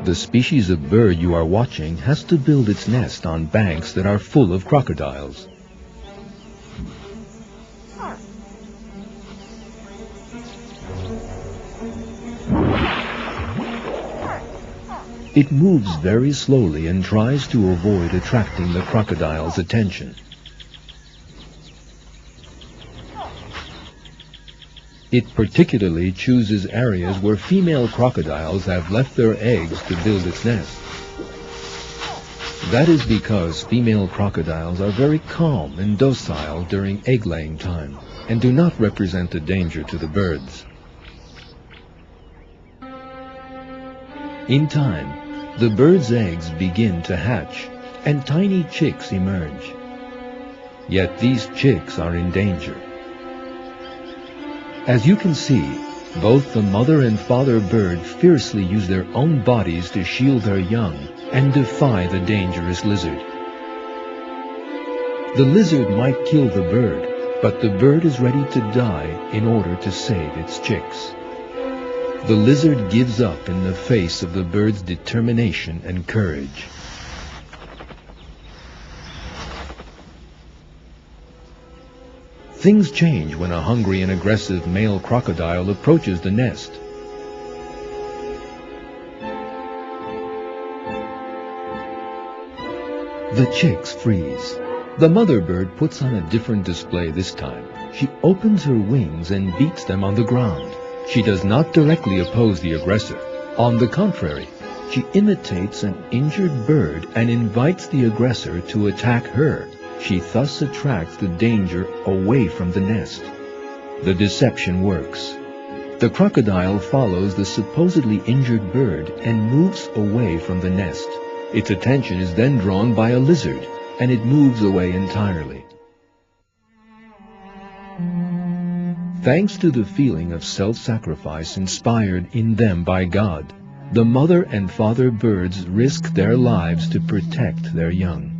The species of bird you are watching has to build its nest on banks that are full of crocodiles. It moves very slowly and tries to avoid attracting the crocodile's attention. It particularly chooses areas where female crocodiles have left their eggs to build its nest. That is because female crocodiles are very calm and docile during egg-laying time and do not represent a danger to the birds. In time, the bird's eggs begin to hatch and tiny chicks emerge. Yet these chicks are in danger. As you can see, both the mother and father bird fiercely use their own bodies to shield their young and defy the dangerous lizard. The lizard might kill the bird, but the bird is ready to die in order to save its chicks. The lizard gives up in the face of the bird's determination and courage. Things change when a hungry and aggressive male crocodile approaches the nest. The chicks freeze. The mother bird puts on a different display this time. She opens her wings and beats them on the ground. She does not directly oppose the aggressor. On the contrary, she imitates an injured bird and invites the aggressor to attack her. She thus attracts the danger away from the nest. The deception works. The crocodile follows the supposedly injured bird and moves away from the nest. Its attention is then drawn by a lizard, and it moves away entirely. Thanks to the feeling of self-sacrifice inspired in them by God, the mother and father birds risk their lives to protect their young.